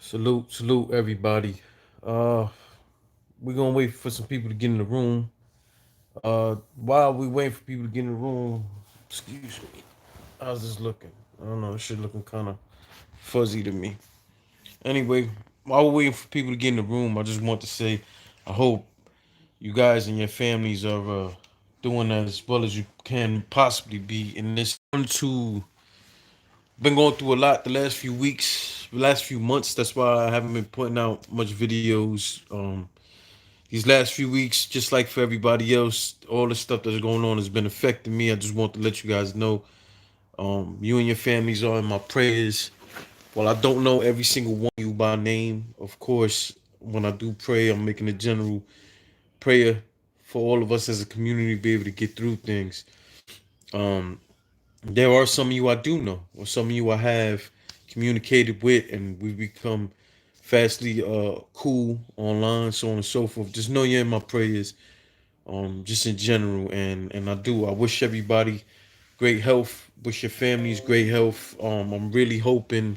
Salute everybody. Uh we're gonna wait for some people to get in the room. While we wait for people to get in the room, excuse me. How's this looking? I don't know, this shit looking kinda fuzzy to me. Anyway, while we're waiting for people to get in the room, I just want to say I hope you guys and your families are doing as well as you can possibly be in this to been going through a lot the last few weeks, the last few months. That's why I haven't been putting out much videos. These last few weeks, just like for everybody else, all the stuff that's going on has been affecting me. I just want to let you guys know, you and your families are in my prayers. Well, I don't know every single one of you by name. Of course, when I do pray, I'm making a general prayer for all of us as a community to be able to get through things. Um, there are some of you I do know, or some of you I have communicated with, and we've become fastly cool online, so on and so forth. Just know you're in my prayers, just in general, and I wish everybody great health. Wish your families great health. I'm really hoping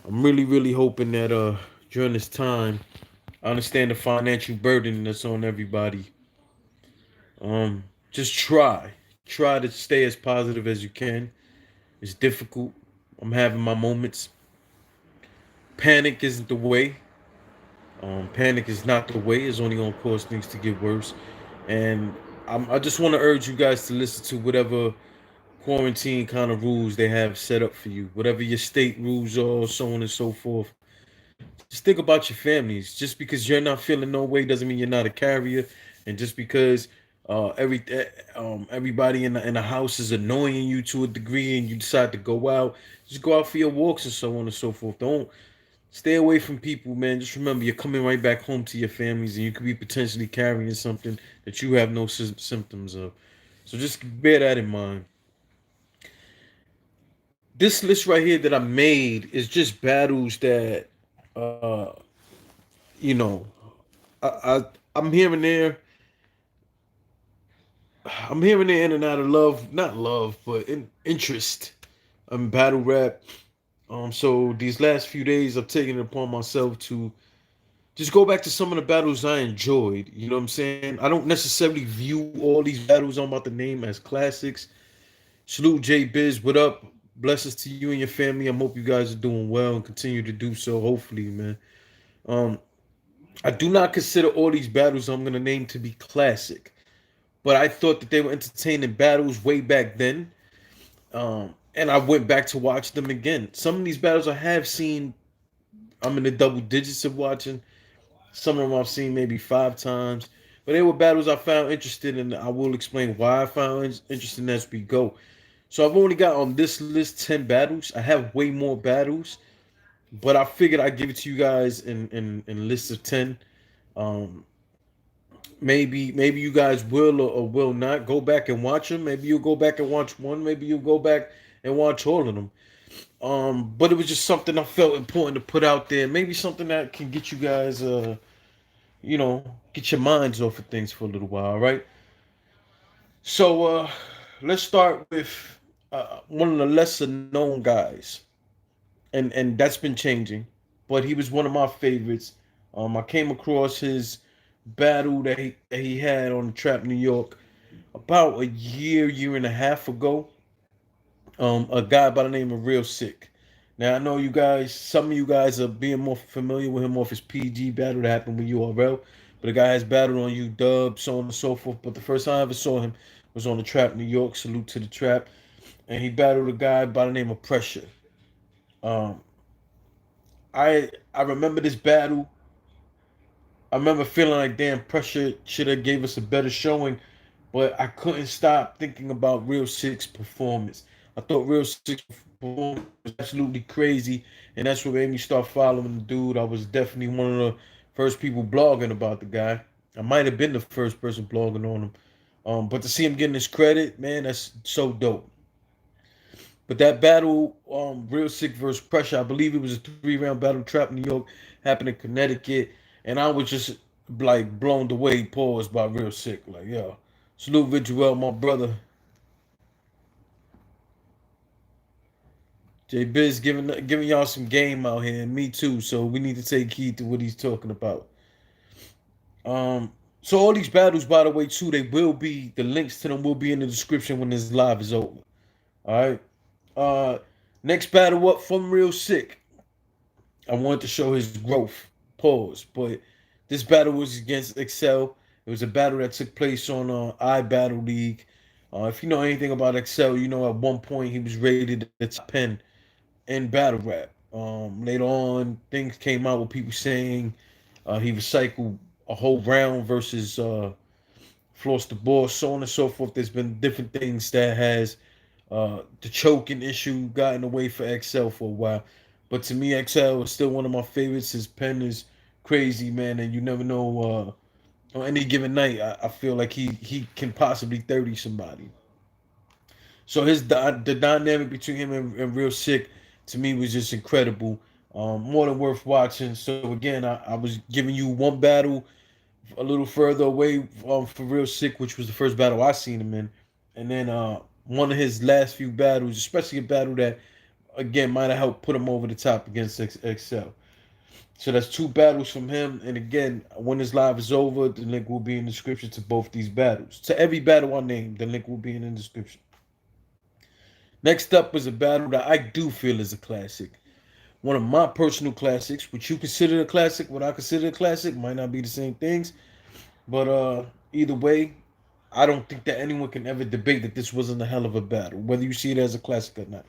that during this time, I understand the financial burden that's on everybody. Just try to stay as positive as you can. It's difficult. I'm having my moments. Panic isn't the way. Panic is not the way. It's only gonna cause things to get worse. And I just want to urge you guys to listen to whatever quarantine kind of rules they have set up for you. Whatever your state rules are, so on and so forth. Just think about your families. Just because you're not feeling no way doesn't mean you're not a carrier. And just because everybody in the house is annoying you to a degree, and you decide to go out, just go out for your walks and so on and so forth. Don't stay away from people, man. Just remember, you're coming right back home to your families, and you could be potentially carrying something that you have no symptoms of. So just bear that in mind. This list right here that I made is just battles that, uh, you know, I'm here and there. I'm here and there in and out of love, not love, but interest. Battle rap. So these last few days, I've taken it upon myself to just go back to some of the battles I enjoyed. You know what I'm saying? I don't necessarily view all these battles I'm about to name as classics. Salute J Biz, what up? Blessings to you and your family. I hope you guys are doing well and continue to do so. Hopefully, man. Um, I do not consider all these battles I'm gonna name to be classic, but I thought that they were entertaining battles way back then. And I went back to watch them again. Some of these battles I have seen, I'm in the double digits of watching. Some of them I've seen maybe 5 times. But they were battles I found interested in. I will explain why I found interesting as we go. So I've only got on this list 10 battles. I have way more battles, but I figured I'd give it to you guys in lists of 10. Um, maybe you guys will or will not go back and watch them. Maybe you'll go back and watch one. Maybe you'll go back and watch all of them. But it was just something I felt important to put out there. Maybe something that can get you guys, get your minds off of things for a little while, right? So let's start with one of the lesser known guys, and that's been changing, but he was one of my favorites. I came across his battle that he had on Trap New York about a year and a half ago. A guy by the name of Real Sick. Now I know you guys, some of you guys are being more familiar with him off his PG battle that happened with URL, but the guy has battled on UW, so on and so forth. But the first time I ever saw him was on the Trap New York. Salute to the Trap, and he battled a guy by the name of Pressure. Um, I remember this battle. I remember feeling like damn, Pressure should have gave us a better showing, but I couldn't stop thinking about Real Six performance. I thought Real Six performance was absolutely crazy, and that's what made me start following the dude. I was definitely one of the first people blogging about the guy. I might have been the first person blogging on him. But to see him getting his credit, man, that's so dope. But that battle, Real Sick versus Pressure, I believe it was a 3 round battle, Trap New York, happened in Connecticut, and I was just like blown away, paused by Real Sick. Like, yo, salute Vigil, my brother. J Biz giving y'all some game out here, and me too. So we need to take heed to what he's talking about. Um, so all these battles, by the way, too, they will be the links to them will be in the description when this live is over. All right. Uh, Next battle up from Real Sick. I wanted to show his growth. Pause. But this battle was against Excel. It was a battle that took place on I Battle League. If you know anything about Excel, you know at one point he was rated the top 10 in battle rap. Later on, things came out with people saying he recycled a whole round versus Floss the Boss, so on and so forth. There's been different things that has the choking issue got in the way for XL for a while. But to me, XL is still one of my favorites. His pen is crazy, man, and you never know. On any given night, I feel like he can possibly 30 somebody. So the dynamic between him and Real Sick to me was just incredible. More than worth watching. So again, I was giving you one battle a little further away for Real Sick, which was the first battle I seen him in, and then one of his last few battles, especially a battle that again might have helped put him over the top against XL. So that's two battles from him, and again, when this live is over, the link will be in the description to both these battles. To every battle I named, the link will be in the description. Next up is a battle that I do feel is a classic. One of my personal classics, which you consider a classic, what I consider a classic, might not be the same things. But either way, I don't think that anyone can ever debate that this wasn't a hell of a battle, whether you see it as a classic or not.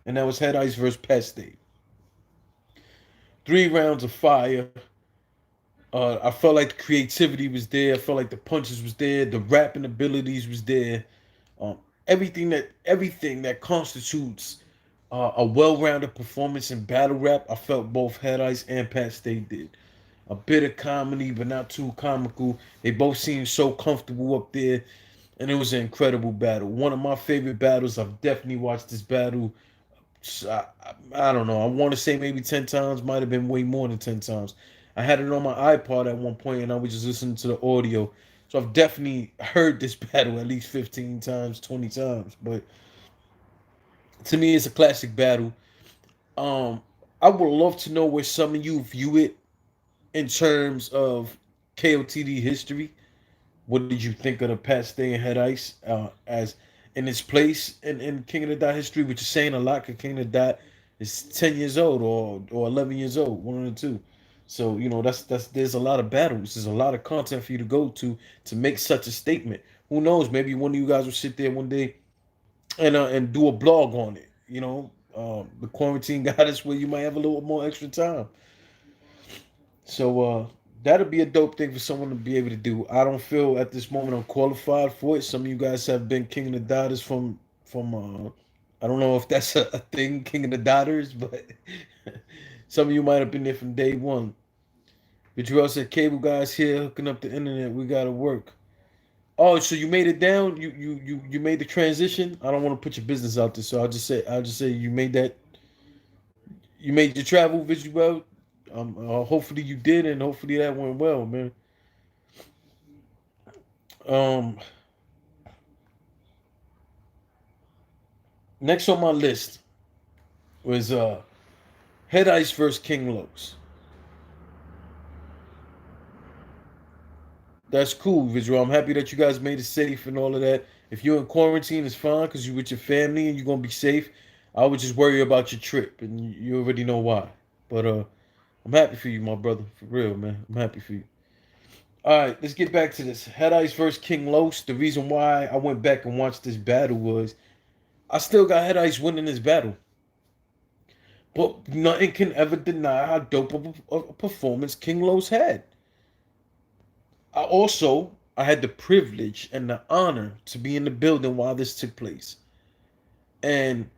And that was Head Ice versus Pat State. 3 rounds of fire. I felt like the creativity was there. I felt like the punches was there. The rapping abilities was there. Um, everything that constitutes a well-rounded performance in battle rap, I felt both Head Ice and Pat State did. A bit of comedy, but not too comical. They both seemed so comfortable up there, and it was an incredible battle. One of my favorite battles. I've definitely watched this battle. I don't know. I want to say maybe 10 times. Might have been way more than 10 times. I had it on my iPod at one point, and I was just listening to the audio. So I've definitely heard this battle at least 15 times, 20 times. But to me, it's a classic battle. Um, I would love to know where some of you view it in terms of KOTD history. What did you think of the Pat Stay and Head Ice as in its place in King of the Dot history, which is saying a lot because King of the Dot is 10 years old or 11 years old, one of the two. So, you know, that's there's a lot of battles. There's a lot of content for you to go to make such a statement. Who knows? Maybe one of you guys will sit there one day and do a blog on it. You know, the quarantine got us where you might have a little more extra time. So that'll be a dope thing for someone to be able to do. I don't feel at this moment I'm qualified for it. Some of you guys have been King of the Dotters from I don't know if that's a thing, King of the Dotters, but some of you might have been there from day one. But you all said cable guys here hooking up the internet. We gotta work. Oh, so you made it down? You made the transition? I don't want to put your business out there, so I'll just say you made that. You made your travel visual. Hopefully you did, and hopefully that went well, man. Um, Next on my list was Head Ice versus King Los. That's cool, visual. I'm happy that you guys made it safe and all of that. If you're in quarantine, it's fine because you're with your family and you're gonna be safe. I would just worry about your trip, and you already know why. But I'm happy for you, my brother. For real, man. I'm happy for you. All right, let's get back to this. Head Ice versus King Los. The reason why I went back and watched this battle was I still got Head Ice winning this battle. But nothing can ever deny how dope of a performance King Los had. I had the privilege and the honor to be in the building while this took place. And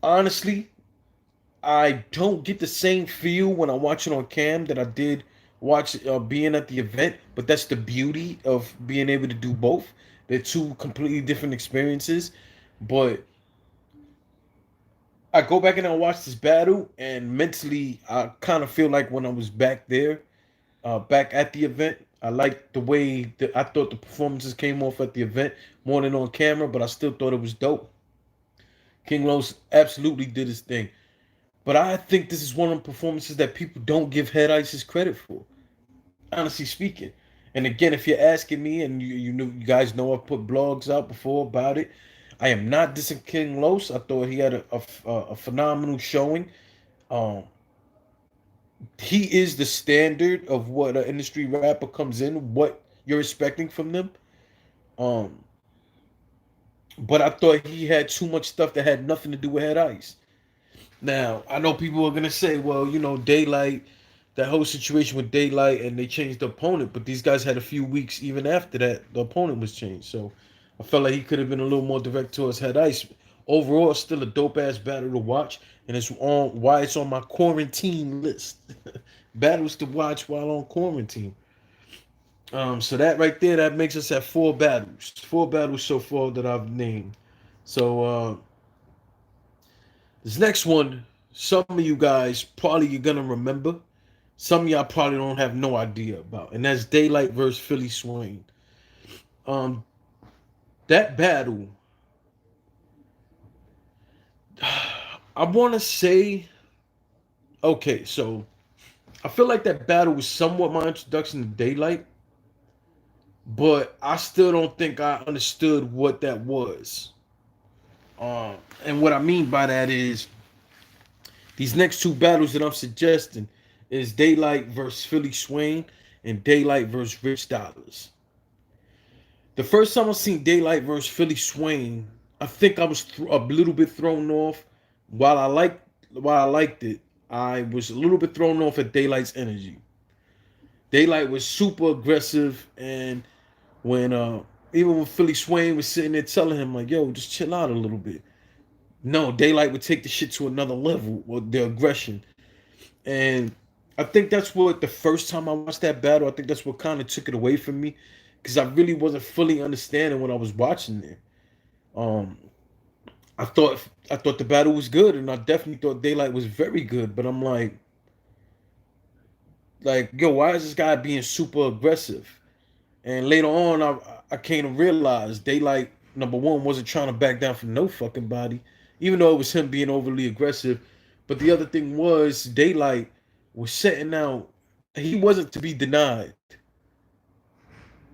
honestly, I don't get the same feel when I watch it on cam that I did watch being at the event. But that's the beauty of being able to do both. They're two completely different experiences. But I go back and I watch this battle, and mentally, I kind of feel like when I was back there, back at the event. I liked the way that I thought the performances came off at the event more than on camera, but I still thought it was dope. King Los absolutely did his thing. But I think this is one of the performances that people don't give Head Ice's credit for, honestly speaking. And again, if you're asking me, and you guys know I've put blogs out before about it, I am not dissing King Los. I thought he had a phenomenal showing. Um, he is the standard of what an industry rapper comes in, what you're expecting from them. Um, but I thought he had too much stuff that had nothing to do with Head Ice. Now, I know people are gonna say, well, Daylight, that whole situation with Daylight, and they changed the opponent, but these guys had a few weeks even after that the opponent was changed. So I felt like he could have been a little more direct towards Head Ice. Overall, it's still a dope ass battle to watch, and it's on why it's on my quarantine list. Battles to watch while on quarantine. So that right there, that makes us at four battles. Four battles so far that I've named. So this next one, some of you guys probably you're gonna remember. Some of y'all probably don't have no idea about, and that's Daylight versus Philly Swain. Um, that battle, I want to say, okay, so I feel like that battle was somewhat my introduction to Daylight, but I still don't think I understood what that was. And what I mean by that is these next two battles that I'm suggesting is Daylight versus Philly Swain and Daylight versus Rich Dollars. The first time I seen Daylight versus Philly Swain, I think I was a little bit thrown off. While I liked while I liked it, I was a little bit thrown off at Daylight's energy. Daylight was super aggressive, and when even when Philly Swain was sitting there telling him like, "Yo, just chill out a little bit." No, Daylight would take the shit to another level with the aggression. And I think that's what the first time I watched that battle, I think that's what kind of took it away from me because I really wasn't fully understanding what I was watching there. Um, I thought the battle was good, and I definitely thought Daylight was very good. But I'm like, yo, why is this guy being super aggressive? And later on, I came to realize Daylight number one wasn't trying to back down from no fucking body, even though it was him being overly aggressive. But the other thing was Daylight was setting out. He wasn't to be denied,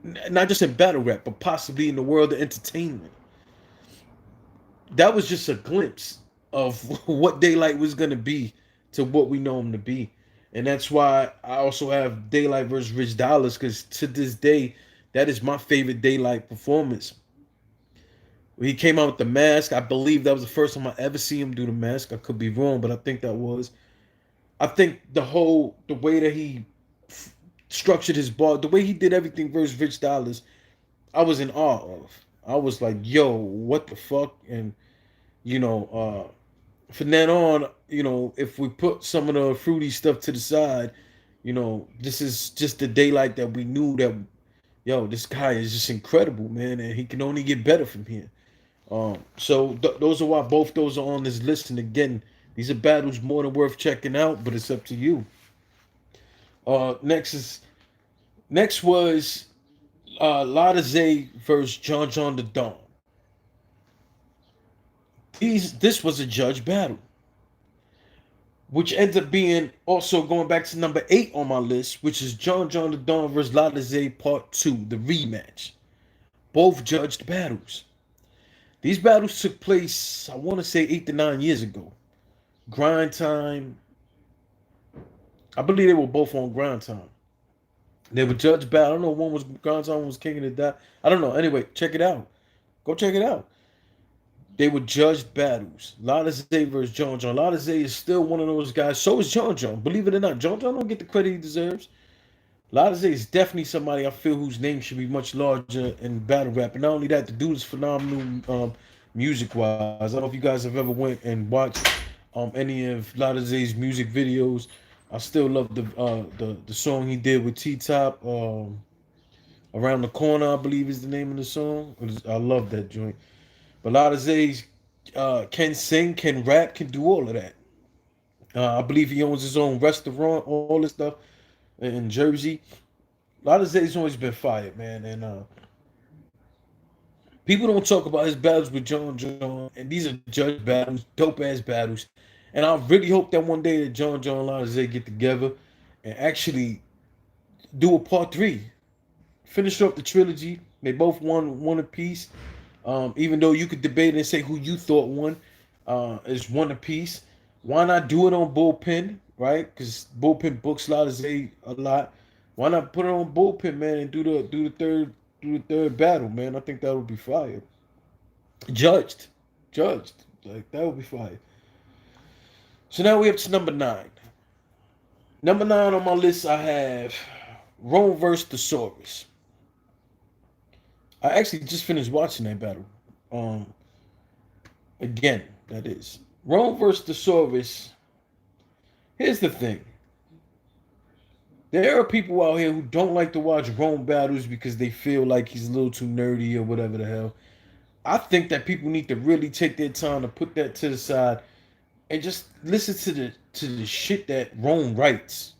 not just in battle rap, but possibly in the world of entertainment. That was just a glimpse of what Daylight was gonna be to what we know him to be. And that's why I also have Daylight versus Rich Dollars, because to this day, that is my favorite Daylight performance. When he came out with the mask, I believe that was the first time I ever see him do the mask. I could be wrong, but I think that was. I think the way that he structured his bar, the way he did everything versus Rich Dollars, I was in awe of. I was like, yo, what the fuck? And you know, from then on, if we put some of the fruity stuff to the side, this is just the Daylight that we knew that, yo, this guy is just incredible, man, and he can only get better from here. So those are why both those are on this list. And again, these are battles more than worth checking out, but it's up to you. Next was Lotta Zay versus John the Don. This was a judge battle, which ends up being also going back to number 8 on my list, which is John the Don versus Lotta Zay Part 2, the rematch. Both judged battles. These battles took place, I want to say 8 to 9 years ago. Grind Time. I believe they were both on Grind Time. They were judged battle. I don't know, one was Grind Time, one was King of the Dot. I don't know. Anyway, check it out. Go check it out. They were judged battles. Lotta Zay versus John. Lotta Zay is still one of those guys. So is John. Believe it or not, John don't get the credit he deserves. Lotta Zay is definitely somebody I feel whose name should be much larger in battle rap. And not only that, the dude is phenomenal music wise. I don't know if you guys have ever went and watched any of Lotta Zay's music videos. I still love the song he did with T Top. Around the Corner, I believe is the name of the song. I love that joint. But Lotta Zay's can sing, can rap, can do all of that. I believe he owns his own restaurant, all this stuff in Jersey. A lot of Zay's always been fired, man, and People don't talk about his battles with John John, and these are judge battles, dope ass battles. And I really hope that one day that John John and Alizé get together and actually do a part three. Finish up the trilogy. They both won one apiece. Even though you could debate and say who you thought won, is one apiece. Why not do it on bullpen, right? Because bullpen books Alizé a lot. Why not put it on bullpen, man, and do the third battle, man? I think that would be fire. Judged, judged. Like that would be fire. So now we up to number nine. Number nine on my list, I have Rome versus Thesaurus. I actually just finished watching that battle. Um, Again, that is Rome versus Thesaurus. Here's the thing: there are people out here who don't like to watch Rome battles because they feel like he's a little too nerdy or whatever the hell. I think that people need to really take their time to put that to the side and just listen to the shit that Rome writes.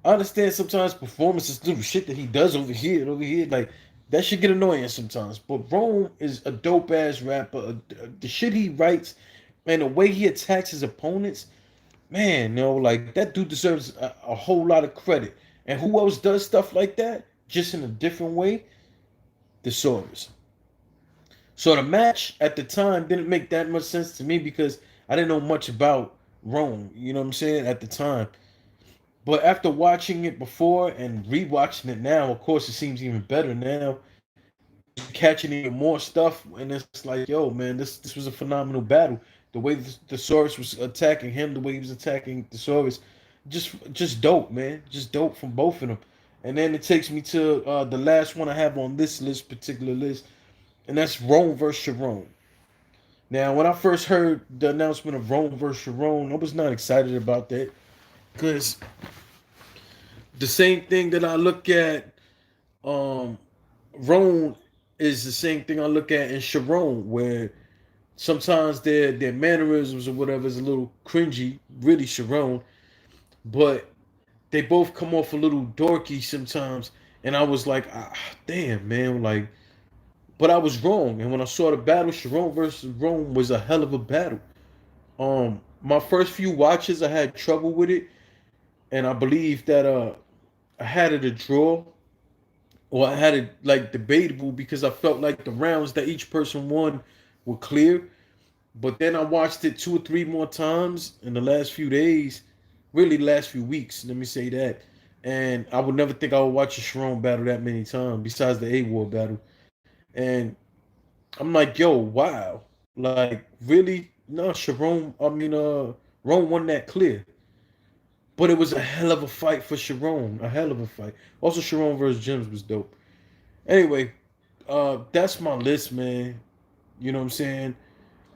I understand sometimes performances, little shit that he does over here, like that should get annoying sometimes. But Rome is a dope ass rapper. The shit he writes and the way he attacks his opponents, man, like that dude deserves a whole lot of credit. And who else does stuff like that, just in a different way? The Sawyers. So the match at the time didn't make that much sense to me because I didn't know much about Rome. You know what I'm saying at the time. But after watching it before and rewatching it now, of course, it seems even better now. Just catching even more stuff, and it's like, yo, man, this was a phenomenal battle. The way the Saurus was attacking him, the way he was attacking the Saurus, just dope, man, just dope from both of them. And then it takes me to the last one I have on this particular list, and that's Rome versus Sharon. Now, when I first heard the announcement of Rome versus Sharon, I was not excited about that because the same thing that I look at um Roan is the same thing I look at in Sharon, where sometimes their mannerisms or whatever is a little cringy, really Sharon, but they both come off a little dorky sometimes. And I was like, damn, man, like, but I was wrong. And when I saw the battle, Sharon versus Rome was a hell of a battle. My first few watches, I had trouble with it, and I believe that I had it a draw. Or I had it like debatable because I felt like the rounds that each person won were clear. But then I watched it two or three more times in the last few days, really the last few weeks. Let me say that. And I would never think I would watch a Sharon battle that many times, besides the A War battle. And I'm like, yo, wow, like really? No, Sharon. I mean, Rome won that clear. But it was a hell of a fight for Sharon. A hell of a fight. Also, Sharon versus Gems was dope. Anyway, that's my list, man. You know what I'm saying?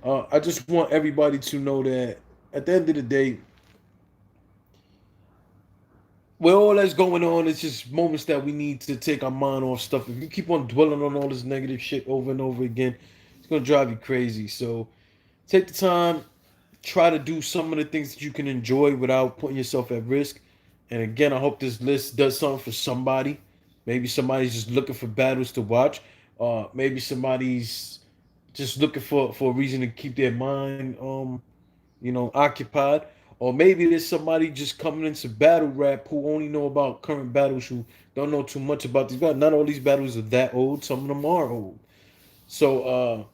I just want everybody to know that at the end of the day, with all that's going on, it's just moments that we need to take our mind off stuff. If you keep on dwelling on all this negative shit over and over again, it's gonna drive you crazy. So take the time, try to do some of the things that you can enjoy without putting yourself at risk. And again, I hope this list does something for somebody. Maybe somebody's just looking for battles to watch. Maybe somebody's just looking for a reason to keep their mind occupied. Or maybe there's somebody just coming into battle rap who only know about current battles, who don't know too much about these battles. Not all these battles are that old. Some of them are old. So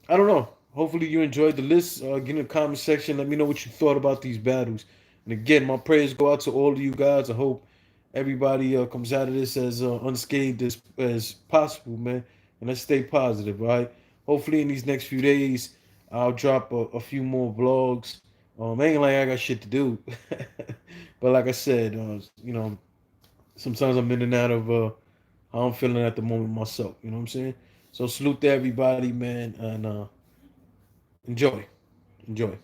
I don't know. Hopefully you enjoyed the list. Get in the comment section. Let me know what you thought about these battles. And again, my prayers go out to all of you guys. I hope everybody comes out of this as unscathed as possible, man. And let's stay positive, all right? Hopefully in these next few days, I'll drop a few more vlogs. Ain't like I got shit to do. But like I said, sometimes I'm in and out of how I'm feeling at the moment myself. You know what I'm saying? So salute to everybody, man, and enjoy. Enjoy.